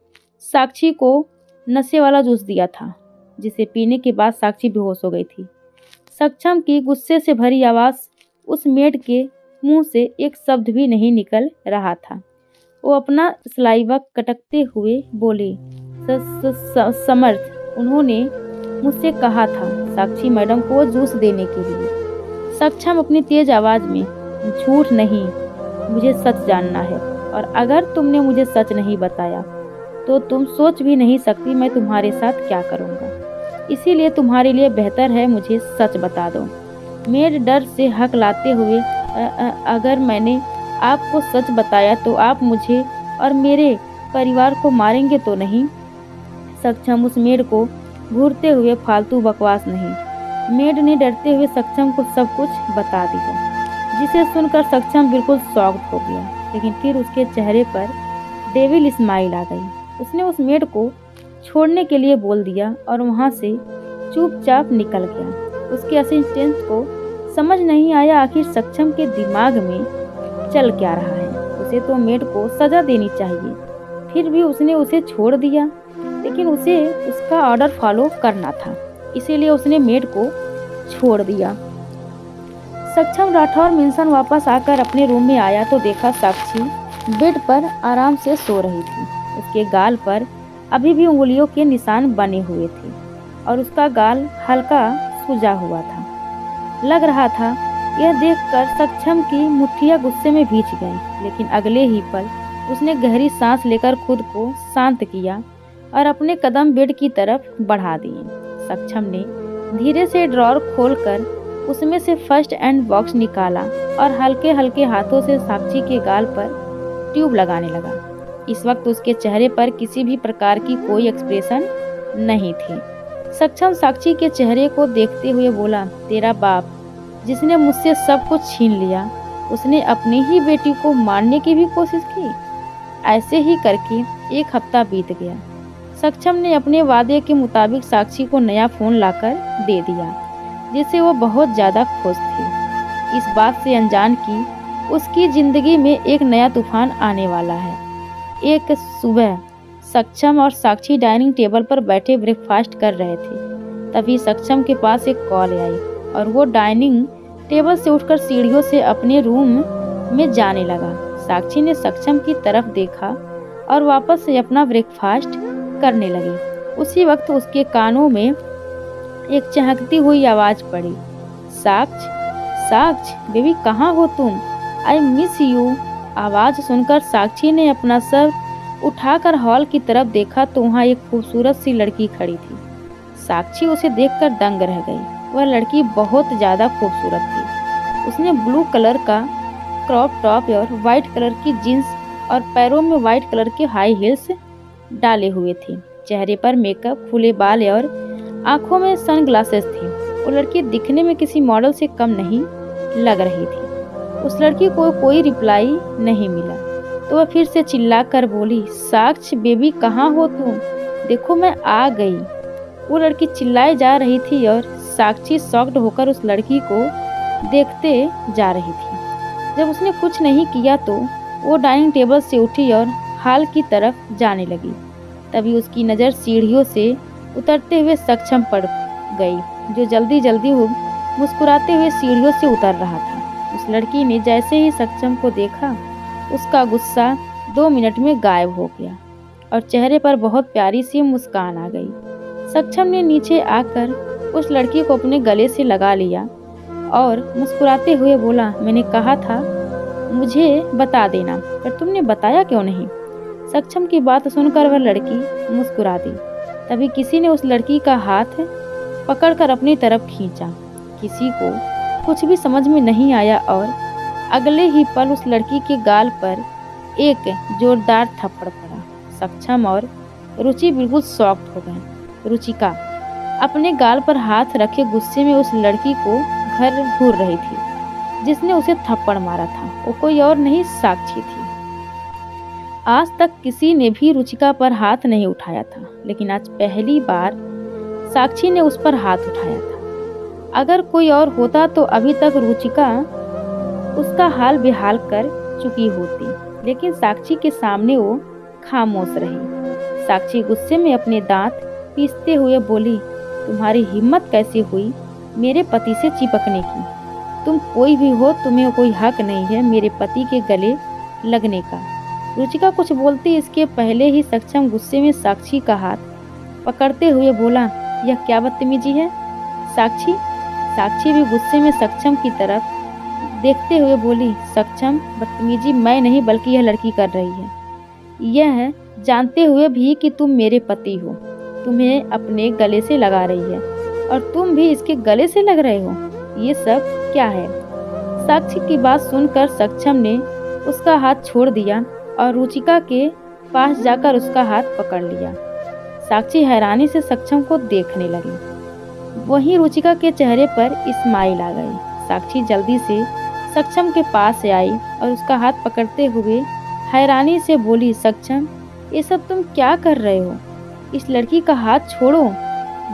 Speaker 1: साक्षी को नशे वाला जूस दिया था, जिसे पीने के बाद साक्षी बेहोश हो गई थी। सक्षम की गुस्से से भरी आवाज उस मेड के मुंह से एक शब्द भी नहीं निकल रहा था। वो अपना सलाइवा कटकते हुए बोली, समर्थ, उन्होंने मुझसे कहा था साक्षी मैडम को जूस देने के लिए। सक्षम अपनी तेज आवाज में, झूठ नहीं, मुझे सच जानना है, और अगर तुमने मुझे सच नहीं बताया तो तुम सोच भी नहीं सकती मैं तुम्हारे साथ क्या करूँगा। इसीलिए तुम्हारे लिए बेहतर है मुझे सच बता दो। मेड डर से हकलाते हुए, अगर मैंने आपको सच बताया तो आप मुझे और मेरे परिवार को मारेंगे तो नहीं? सक्षम उस मेड को घूरते हुए, फालतू बकवास नहीं। मेड ने डरते हुए सक्षम को सब कुछ बता दिया, जिसे सुनकर सक्षम बिल्कुल शॉक्ड हो गया। लेकिन फिर उसके चेहरे पर डेविल स्माइल आ गई। उसने उस मेड को छोड़ने के लिए बोल दिया और वहाँ से चुपचाप निकल गया। उसके असिस्टेंट को समझ नहीं आया आखिर सक्षम के दिमाग में चल क्या रहा है। उसे तो मेड को सजा देनी चाहिए, फिर भी उसने उसे छोड़ दिया। लेकिन उसे उसका ऑर्डर फॉलो करना था, इसीलिए उसने मेड को छोड़ दिया। सक्षम राठौर मेंशन वापस आकर अपने रूम में आया तो देखा साक्षी बेड पर आराम से सो रही थी। उसके गाल पर अभी भी उंगलियों के निशान बने हुए थे और उसका गाल हल्का सूजा हुआ था। लग रहा था यह देखकर सक्षम की मुट्ठियां गुस्से में भीग गई। लेकिन अगले ही पल उसने गहरी सांस लेकर खुद को शांत किया और अपने कदम बेड की तरफ बढ़ा दिए। सक्षम ने धीरे से ड्रॉर खोलकर उसमें से फर्स्ट एड बॉक्स निकाला और हल्के हल्के हाथों से साक्षी के गाल पर ट्यूब लगाने लगा। इस वक्त उसके चेहरे पर किसी भी प्रकार की कोई एक्सप्रेशन नहीं थी। सक्षम साक्षी के चेहरे को देखते हुए बोला, तेरा बाप जिसने मुझसे सब कुछ छीन लिया, उसने अपनी ही बेटी को मारने की भी कोशिश की। ऐसे ही करके एक हफ्ता बीत गया। सक्षम ने अपने वादे के मुताबिक साक्षी को नया फोन लाकर दे दिया, जिससे वो बहुत ज़्यादा खुश थी, इस बात से अनजान कि उसकी ज़िंदगी में एक नया तूफान आने वाला है। एक सुबह सक्षम और साक्षी डाइनिंग टेबल पर बैठे ब्रेकफास्ट कर रहे थे। तभी सक्षम के पास एक कॉल आई और वो डाइनिंग टेबल से उठकर सीढ़ियों से अपने रूम में जाने लगा। साक्षी ने सक्षम की तरफ देखा और वापस से अपना ब्रेकफास्ट करने लगी। उसी वक्त उसके कानों में एक चहकती हुई आवाज़ पड़ी, साक्ष, साक्ष बेबी कहाँ हो तुम? I miss you. आवाज़ सुनकर साक्षी ने अपना सर उठाकर हॉल की तरफ देखा तो वहाँ एक खूबसूरत सी लड़की खड़ी थी। साक्षी उसे देखकर दंग रह गई। वह लड़की बहुत ज़्यादा खूबसूरत थी। उसने ब्लू कलर का क्रॉप टॉप और वाइट कलर की जीन्स और पैरों में वाइट कलर के हाई हील्स डाले हुए थे। चेहरे पर मेकअप, खुले बाल और आंखों में सनग्लासेस थे। वो लड़की दिखने में किसी मॉडल से कम नहीं लग रही थी। उस लड़की को कोई रिप्लाई नहीं मिला तो वह फिर से चिल्ला कर बोली, साक्ष बेबी कहाँ हो तुम? देखो मैं आ गई। वो लड़की चिल्लाए जा रही थी और साक्षी शॉक्ड होकर उस लड़की को देखते जा रही थी। जब उसने कुछ नहीं किया तो वो डाइनिंग टेबल से उठी और हॉल की तरफ जाने लगी। तभी उसकी नज़र सीढ़ियों से उतरते हुए सक्षम पड़ गई, जो जल्दी जल्दी मुस्कुराते हुए सीढ़ियों से उतर रहा था। उस लड़की ने जैसे ही सक्षम को देखा, उसका गुस्सा 2 मिनट में गायब हो गया और चेहरे पर बहुत प्यारी सी मुस्कान आ गई। सक्षम ने नीचे आकर उस लड़की को अपने गले से लगा लिया और मुस्कुराते हुए बोला, मैंने कहा था मुझे बता देना, पर तुमने बताया क्यों नहीं? सक्षम की बात सुनकर वह लड़की मुस्कुरा दी। तभी किसी ने उस लड़की का हाथ पकड़कर अपनी तरफ खींचा। किसी को कुछ भी समझ में नहीं आया और अगले ही पल उस लड़की के गाल पर एक जोरदार थप्पड़ पड़ा। सक्षम और रुचि बिल्कुल शॉक्ड हो गए। रुचिका अपने गाल पर हाथ रखे गुस्से में उस लड़की को घर घूर रही थी जिसने उसे थप्पड़ मारा था। वो कोई और नहीं, साक्षी थी। आज तक किसी ने भी रुचिका पर हाथ नहीं उठाया था, लेकिन आज पहली बार साक्षी ने उस पर हाथ उठाया था। अगर कोई और होता तो अभी तक रुचिका उसका हाल बेहाल कर चुकी होती, लेकिन साक्षी के सामने वो खामोश रही। साक्षी गुस्से में अपने दांत पीसते हुए बोली, तुम्हारी हिम्मत कैसे हुई मेरे पति से चिपकने की? तुम कोई भी हो, तुम्हें कोई हक नहीं है मेरे पति के गले लगने का। रुचिका कुछ बोलती इसके पहले ही सक्षम गुस्से में साक्षी का हाथ पकड़ते हुए बोला, यह क्या बदतमीजी है साक्षी? साक्षी भी गुस्से में सक्षम की तरफ देखते हुए बोली, सक्षम, बदतमीजी मैं नहीं बल्कि यह लड़की कर रही है, यह जानते हुए भी कि तुम मेरे पति हो, तुम्हें अपने गले से लगा रही है और तुम भी इसके गले से लग रहे हो। ये सब क्या है? साक्षी की बात सुनकर सक्षम ने उसका हाथ छोड़ दिया और रुचिका के पास जाकर उसका हाथ पकड़ लिया। साक्षी हैरानी से सक्षम को देखने लगी। वहीं रुचिका के चेहरे पर स्माइल आ गई। साक्षी जल्दी से सक्षम के पास से आई और उसका हाथ पकड़ते हुए हैरानी से बोली, सक्षम, ये सब तुम क्या कर रहे हो? इस लड़की का हाथ छोड़ो,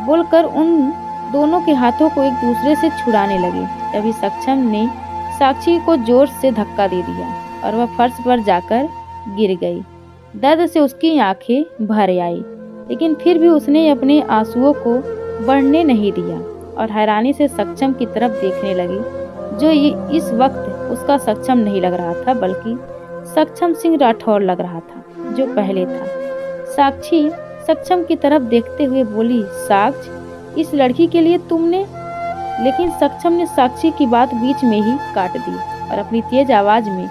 Speaker 1: बोलकर उन दोनों के हाथों को एक दूसरे से छुड़ाने लगे। तभी सक्षम ने साक्षी को जोर से धक्का दे दिया और वह फर्श पर जाकर गिर गई। दर्द से उसकी आंखें भर आई, लेकिन फिर भी उसने अपने आंसुओं को बढ़ने नहीं दिया और हैरानी से सक्षम की तरफ देखने लगी, जो ये इस वक्त उसका सक्षम नहीं लग रहा था बल्कि सक्षम सिंह राठौर लग रहा था, जो पहले था। साक्षी सक्षम की तरफ देखते हुए बोली, साक्ष, इस लड़की के लिए तुमने? लेकिन सक्षम ने साक्षी की बात बीच में ही काट दी और अपनी तेज आवाज में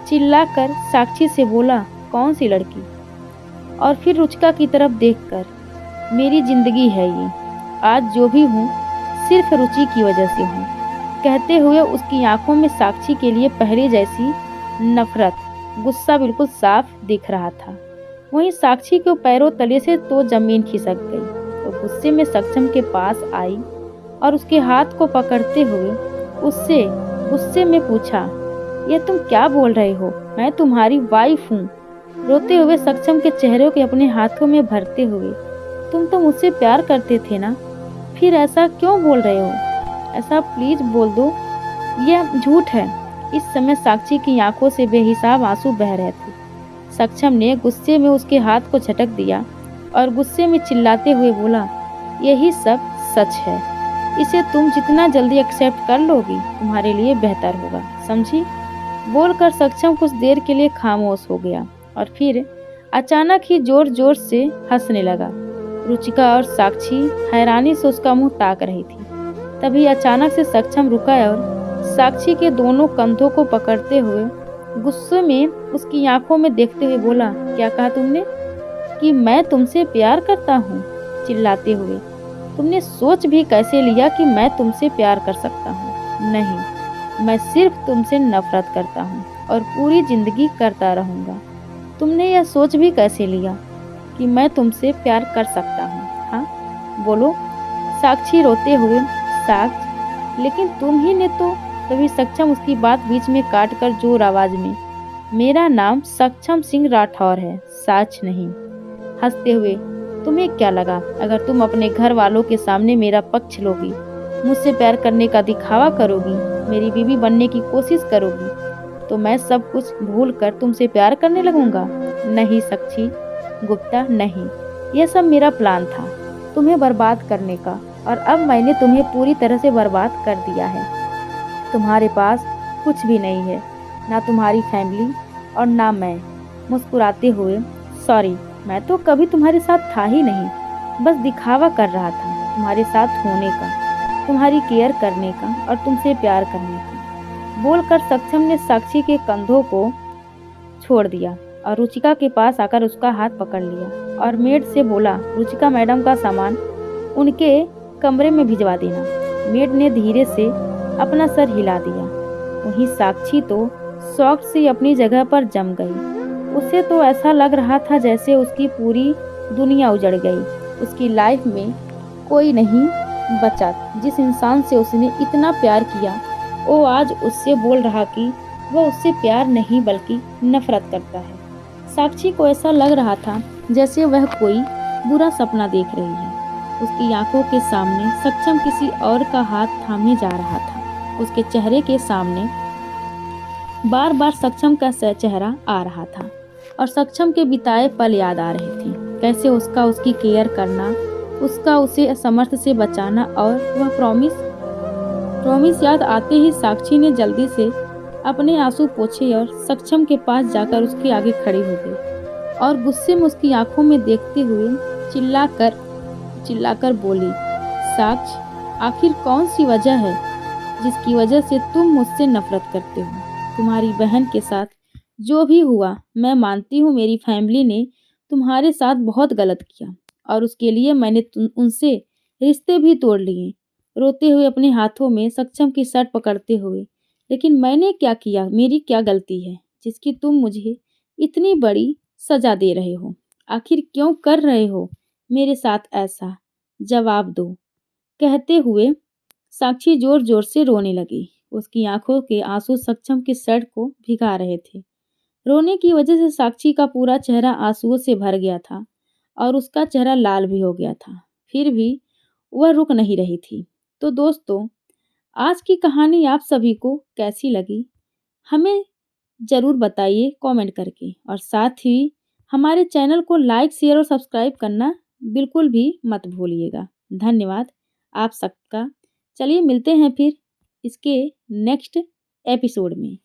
Speaker 1: चिल्लाकर साक्षी से बोला, कौन सी लड़की? और फिर रुचिका की तरफ देखकर, मेरी जिंदगी है ये, आज जो भी हूँ सिर्फ रुचि की वजह से हूँ, कहते हुए उसकी आंखों में साक्षी के लिए पहले जैसी नफरत, गुस्सा बिल्कुल साफ दिख रहा था। वहीं साक्षी के पैरों तले से तो जमीन खिसक गई। तो गुस्से में सक्षम के पास आई और उसके हाथ को पकड़ते हुए उससे गुस्से में पूछा, यह तुम क्या बोल रहे हो? मैं तुम्हारी वाइफ हूँ। रोते हुए सक्षम के चेहरे को अपने हाथों में भरते हुए, तुम तो मुझसे प्यार करते थे ना, फिर ऐसा क्यों बोल रहे हो? ऐसा प्लीज बोल दो, यह झूठ है। इस समय साक्षी की आंखों से बेहिसाब आंसू बह रहे थे। सक्षम ने गुस्से में उसके हाथ को झटक दिया और गुस्से में चिल्लाते हुए बोला, यही सब सच है, इसे तुम जितना जल्दी एक्सेप्ट कर लोगी तुम्हारे लिए बेहतर होगा, समझी? बोलकर सक्षम कुछ देर के लिए खामोश हो गया और फिर अचानक ही जोर जोर से हंसने लगा। रुचिका और साक्षी हैरानी से उसका मुंह ताक रही थी। तभी अचानक से सक्षम रुका और साक्षी के दोनों कंधों को पकड़ते हुए गुस्से में उसकी आंखों में देखते हुए बोला, क्या कहा तुमने? कि मैं तुमसे प्यार करता हूँ? चिल्लाते हुए, तुमने सोच भी कैसे लिया कि मैं तुमसे प्यार कर सकता हूँ? नहीं, मैं सिर्फ तुमसे नफरत करता हूँ और पूरी जिंदगी करता रहूँगा। तुमने यह सोच भी कैसे लिया कि मैं तुमसे प्यार कर सकता हूँ? हाँ बोलो। साक्षी रोते हुए, साक्ष, लेकिन तुम ही ने तो। तभी सक्षम उसकी बात बीच में काट कर जोर आवाज में, मेरा नाम सक्षम सिंह राठौर है, साक्ष नहीं। हंसते हुए, तुम्हें क्या लगा अगर तुम अपने घर वालों के सामने मेरा पक्ष लोगी, मुझसे प्यार करने का दिखावा करोगी, मेरी बीवी बनने की कोशिश करोगी, तो मैं सब कुछ भूल कर तुमसे प्यार करने लगूंगा? नहीं साक्षी गुप्ता, नहीं, यह सब मेरा प्लान था तुम्हें बर्बाद करने का, और अब मैंने तुम्हें पूरी तरह से बर्बाद कर दिया है। तुम्हारे पास कुछ भी नहीं है, ना तुम्हारी फैमिली और ना मैं। मुस्कुराते हुए, सॉरी, मैं तो कभी तुम्हारे साथ था ही नहीं, बस दिखावा कर रहा था तुम्हारे साथ होने का, तुम्हारी केयर करने का और तुमसे प्यार करने का। बोलकर सक्षम ने साक्षी के कंधों को छोड़ दिया और रुचिका के पास आकर उसका हाथ पकड़ लिया और मेड से बोला, रुचिका मैडम का सामान उनके कमरे में भिजवा देना। मेड ने धीरे से अपना सर हिला दिया। वहीं साक्षी तो शौक से अपनी जगह पर जम गई। उसे तो ऐसा लग रहा था जैसे उसकी पूरी दुनिया उजड़ गई, उसकी लाइफ में कोई नहीं बचा। जिस इंसान से उसने इतना प्यार किया वो आज उससे बोल रहा कि वह उससे प्यार नहीं बल्कि नफरत करता है। साक्षी को ऐसा लग रहा था जैसे वह कोई बुरा सपना देख रही है। उसकी आंखों के सामने सक्षम किसी और का हाथ थामे जा रहा था। उसके चेहरे के सामने बार बार सक्षम का चेहरा आ रहा था और सक्षम के बिताए पल याद आ रहे थे। कैसे उसका उसकी केयर करना, उसका उसे असमर्थ से बचाना और वह प्रॉमिस याद आते ही साक्षी ने जल्दी से अपने आंसू पोंछे और सक्षम के पास जाकर उसके आगे खड़ी हो गई और गुस्से में उसकी आंखों में देखते हुए चिल्लाकर चिल्लाकर बोली, साक्ष, आखिर कौन सी वजह है जिसकी वजह से तुम मुझसे नफरत करते हो? तुम्हारी बहन के साथ जो भी हुआ, मैं मानती हूँ मेरी फैमिली ने तुम्हारे साथ बहुत गलत किया और उसके लिए मैंने उनसे रिश्ते भी तोड़ लिए। रोते हुए अपने हाथों में सक्षम की शर्ट पकड़ते हुए, लेकिन मैंने क्या किया, मेरी क्या गलती है जिसकी तुम मुझे इतनी बड़ी सजा दे रहे हो? आखिर क्यों कर रहे हो मेरे साथ ऐसा? जवाब दो। कहते हुए साक्षी जोर जोर से रोने लगी। उसकी आंखों के आंसू सक्षम की शर्ट को भिगा रहे थे। रोने की वजह से साक्षी का पूरा चेहरा आंसुओं से भर गया था और उसका चेहरा लाल भी हो गया था। फिर भी वह रुक नहीं रही थी। तो दोस्तों, आज की कहानी आप सभी को कैसी लगी, हमें ज़रूर बताइए कमेंट करके और साथ ही हमारे चैनल को लाइक, शेयर और सब्सक्राइब करना बिल्कुल भी मत भूलिएगा। धन्यवाद आप सबका। चलिए मिलते हैं फिर इसके नेक्स्ट एपिसोड में।